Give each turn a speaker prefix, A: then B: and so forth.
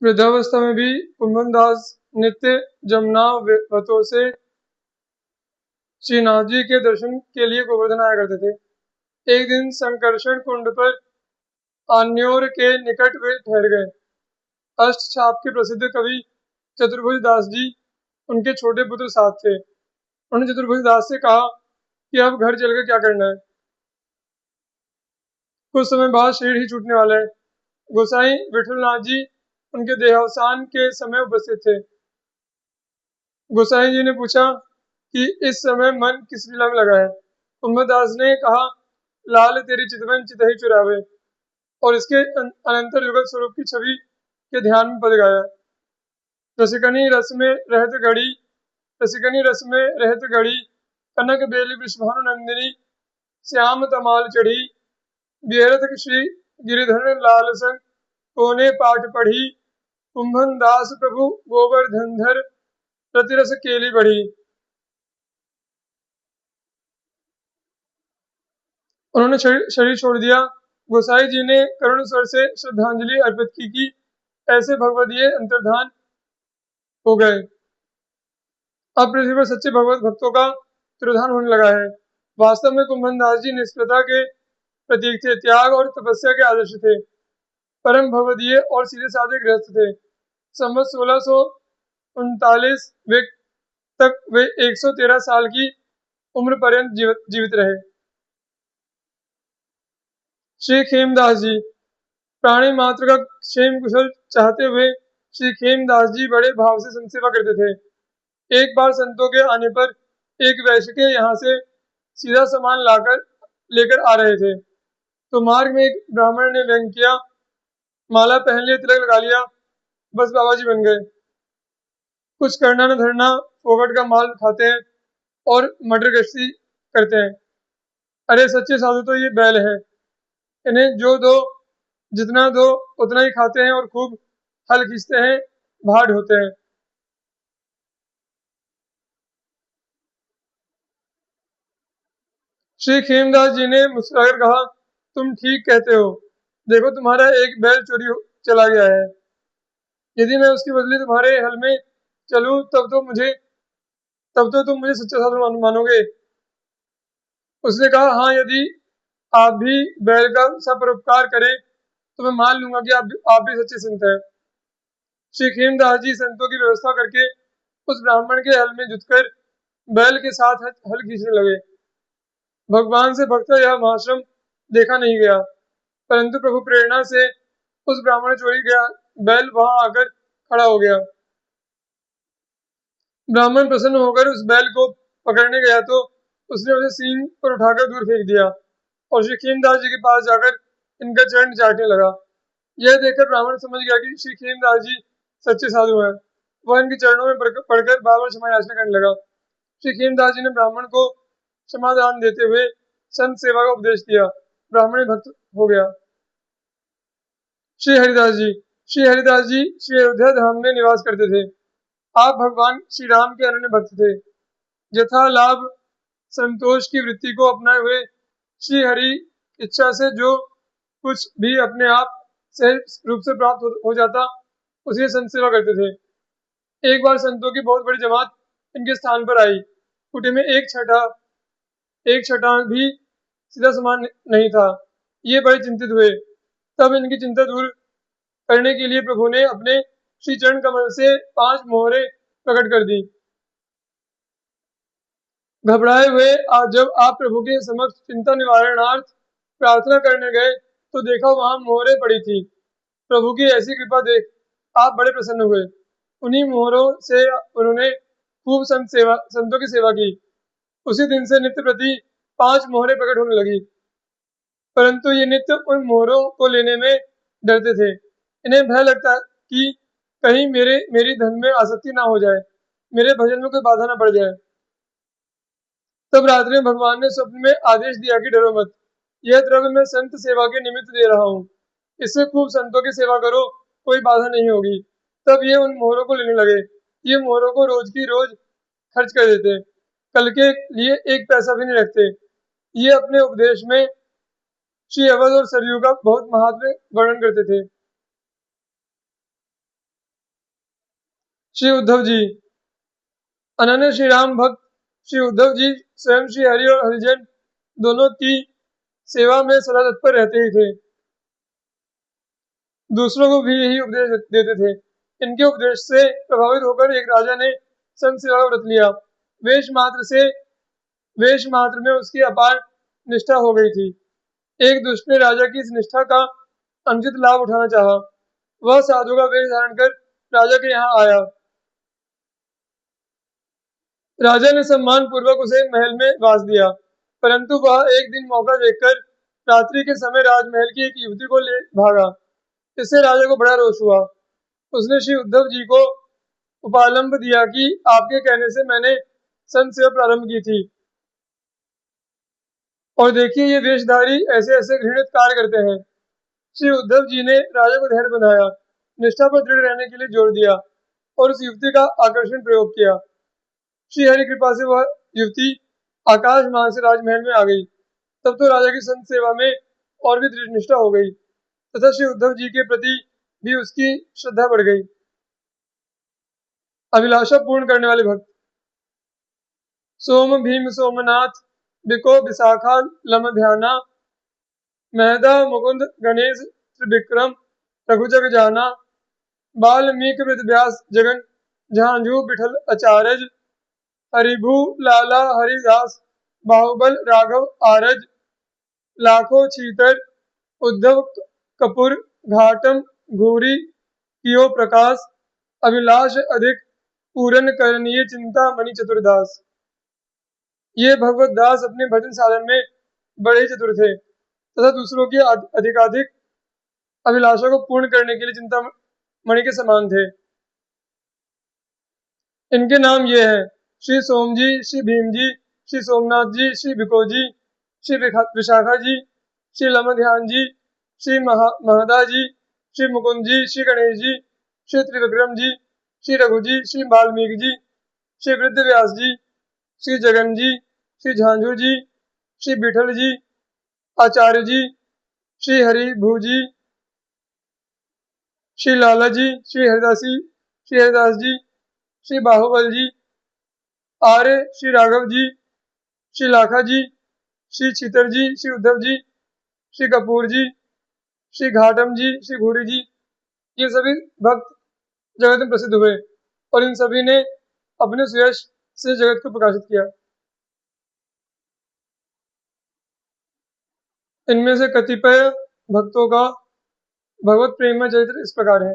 A: वृद्धावस्था में भी कुंभनदास नित्य जमुना व्रतों से श्रीनाथ जी के दर्शन के लिए गोवर्धन आया करते थे। एक दिन संकर्षण कुंड पर आन्योर के निकट वे ठहर गए। अष्टछाप के प्रसिद्ध कवि चतुर्भुज दास जी उनके छोटे पुत्र साथ थे। उन्होंने चतुर्भुज दास से कहा कि अब घर चलकर क्या करना है, कुछ समय बाद शरीर ही छूटने वाला है। गोसाई विठलनाथ जी उनके देहावसान के समय उपस्थित थे। गोसाई जी ने पूछा कि इस समय मन किस लीला में लगा है। कुंभदास ने कहा, लाल तेरी चितवन चितहि चुरावे, और इसके अनंतर युगल स्वरूप की छवि के ध्यान में पद गाया। रसिकनी रस में रहत घड़ी, रसिकनी रस में रहत घड़ी, कनक बेली वृषभानु नंदिनी, श्याम तमाल चढ़ी, बिहरत श्री गिरिधर लाल संग, कोने पाठ पढ़ी, कुंभन दास प्रभु गोवर्धनधर, प्रतिरस केली बढ़ी। उन्होंने शरीर छोड़ दिया। गोसाई जी ने करुण स्वर से श्रद्धांजलि अर्पित की कि ऐसे भगवदीय अंतर्धान हो गए। अब पृथ्वी पर सच्चे भगवत भक्तों का तिरोधान होने लगा है। वास्तव में कुंभन दास जी निष्प्रता के प्रतीक थे, त्याग और तपस्या के आदर्श थे, परम भगवदीय और सीधे साधे गृहस्थ थे। संवत 1639 तक वे 113 साल की उम्र पर्यंत जीवित रहे। श्री खेमदास जी, प्राणी मात्र का क्षेम कुशल चाहते हुए श्री खेमदास जी बड़े भाव से संत सेवा करते थे। एक बार संतों के आने पर एक वैश्य के यहाँ से सीधा सामान लेकर आ रहे थे, तो मार्ग में एक ब्राह्मण ने व्यंग किया, माला पहन लिया, तिलक लगा लिया, बस बाबा जी बन गए। कुछ करना न धरना, फोकट का माल खाते हैं और मटर गश्ती करते हैं। अरे सच्चे साधु तो ये बैल है, इन्हें जो दो, जितना दो उतना ही खाते हैं और खूब हल खींचते हैं, भाड़ होते हैं। श्री खेमदास जी ने मुस्कुराकर कहा, तुम ठीक कहते हो, देखो तुम्हारा एक बैल चला गया है। यदि मैं उसके बदले तुम्हारे हल में चलूं तब तो तुम मुझे सच्चा साधु मानोगे। उसने कहा, हाँ, यदि आप भी बैल का सब परोपकार करें तो मैं मान लूंगा कि आप भी सच्चे संत हैं। श्री खेमदास जी संतों की व्यवस्था करके उस ब्राह्मण के हल में जुटकर बैल के साथ हल खींचने लगे। भगवान से भक्त यह महाश्रम देखा नहीं गया, परंतु प्रभु प्रेरणा से उस ब्राह्मण चोरी गया बैल वहां आकर खड़ा हो गया। ब्राह्मण प्रसन्न होकर उस बैल को पकड़ने गया तो उसने उसे सींग पर उठाकर दूर फेंक दिया और श्री खेमदास जी के पास जाकर इनका चरण चाटने लगा। यह देखकर ब्राह्मण समझ गया कि श्री खेमदास जी सच्चे साधु हैं। वह इनके चरणों में पड़कर बार बार क्षमा याचना करने लगा। श्री खेमदास जी ने ब्राह्मण को क्षमादान देते हुए संत सेवा का उपदेश दिया। ब्राह्मण भक्त हो गया। श्री हरिदास जी, श्री हरिदास जी श्री अयोध्या धाम में निवास करते थे। आप भगवान श्री राम के अनन्य भक्त थे। यथा लाभ संतोष की वृत्ति को अपनाए हुए श्री हरि इच्छा से जो कुछ भी अपने आप सहज रूप से प्राप्त हो जाता, उसे संत सेवा करते थे। एक बार संतों की बहुत बड़ी जमात इनके स्थान पर आई। कुटी में एक छटा भी सीधा समान नहीं था। ये बड़े चिंतित हुए। तब इनकी चिंता दूर करने के लिए प्रभु ने अपने श्री चरण कमल से 5 मोहरे प्रकट कर दी। घबराए हुए जब आप प्रभु के समक्ष चिंता निवारणार्थ प्रार्थना करने गए तो देखा वहां मोहरे पड़ी थी। प्रभु की ऐसी कृपा देख आप बड़े प्रसन्न हुए। उन्हीं मोहरों से उन्होंने खूब संतों की सेवा की। उसी दिन से नित्य प्रति 5 मोहरे प्रकट होने लगी, परंतु ये नित्य उन मोहरों को लेने में डरते थे। इन्हें भय लगता कि कहीं मेरी धन में आसक्ति ना हो जाए, मेरे भजन में कोई बाधा ना पड़ जाए। तब रात्रि में भगवान ने स्वप्न में आदेश दिया कि डरो मत, यह द्रव्य मैं संत सेवा के निमित्त दे रहा हूँ, इससे खूब संतों की सेवा करो, कोई बाधा नहीं होगी। तब ये उन मोहरों को लेने लगे। ये मोहरों को रोज की रोज खर्च कर देते, कल के लिए एक पैसा भी नहीं रखते। ये अपने उपदेश में श्री अवध और सरयू का बहुत महात्म्य वर्णन करते थे। श्री उद्धव जी। अनन्य श्री राम भक्त श्री उद्धव जी स्वयं श्री हरि और हरिजन दोनों की सेवा में सदा तत्पर रहते ही थे। दूसरों को भी यही उपदेश देते थे। इनके उपदेश से प्रभावित होकर एक राजा ने संत सेवा का व्रत लिया। वेश मात्र से वेश मात्र में उसकी अपार निष्ठा हो गई थी। एक दुष्ट ने राजा की इस निष्ठा का अनुचित लाभ उठाना चाहा। वह साधु का वेश धारण कर राजा के यहाँ आया। राजा ने सम्मान पूर्वक उसे महल में वास दिया, परंतु वह एक दिन मौका देखकर रात्रि के समय राजमहल की एक युवती को ले भागा। इससे राजा को बड़ा रोष हुआ। उसने श्री उद्धव जी को उपालंब दिया कि आपके कहने से मैंने संत सेवा प्रारंभ की थी, और देखिए ये वेशधारी ऐसे ऐसे घृणित कार्य करते हैं। श्री उद्धव जी ने राजा को धैर्य बंधाया, निष्ठा पर दृढ़ रहने के लिए जोर दिया और उस युवती का आकर्षण प्रयोग किया। श्री हरि कृपा से वह युवती आकाश मार्ग से राजमहल में आ गई। तब तो राजा की संत सेवा में और भी दृढ़ निष्ठा हो गई तथा श्री उद्धव जी के प्रति भी उसकी श्रद्धा बढ़ गई। अभिलाषा पूर्ण करने वाले भक्त। सोम भीम सोमनाथ बिको विशाखा लम ध्याना महदा मुकुंद गणेश त्रिविक्रम रघुजग जाना बाल्मीकि वृद व्यास जगन झांझू बिठल अचारज हरिभू लाला हरिदास बाहुबल राघव आरज लाखों छीतर उद्धव कपूर घाटम घूरी कियो प्रकाश अभिलाष अधिक पूरन करणीय चिंता मणि चतुरदास। ये भगवत दास अपने भजन साधन में बड़े चतुर थे तथा दूसरों की अधिकाधिक अभिलाषा को पूर्ण करने के लिए चिंता मणि के समान थे। इनके नाम ये हैं: श्री सोम जी, श्री भीम जी, श्री सोमनाथ जी, श्री भिको जी, श्री विशाखा जी, श्री लमध्यान जी, श्री महदा जी, श्री मुकुंद जी, श्री गणेश जी, श्री त्रिविक्रम जी, श्री रघु जी, श्री वाल्मीकि जी, श्री वृद्ध व्यास जी, श्री जगन जी, श्री झांझू जी, श्री बिठल जी, आचार्य जी, श्री हरिभू जी, श्री लाला जी, श्री हरिदास जी, श्री बाहुबल जी, आर्य श्री राघव जी, श्री लाखा जी, श्री छीतर जी, श्री उद्धव जी, श्री कपूर जी, श्री घाटम जी, श्री घूरी जी, ये सभी भक्त जगत में प्रसिद्ध हुए और इन सभी ने अपने सुयश से जगत को प्रकाशित किया। इनमें से कतिपय भक्तों का भगवत प्रेम में चरित्र इस प्रकार है।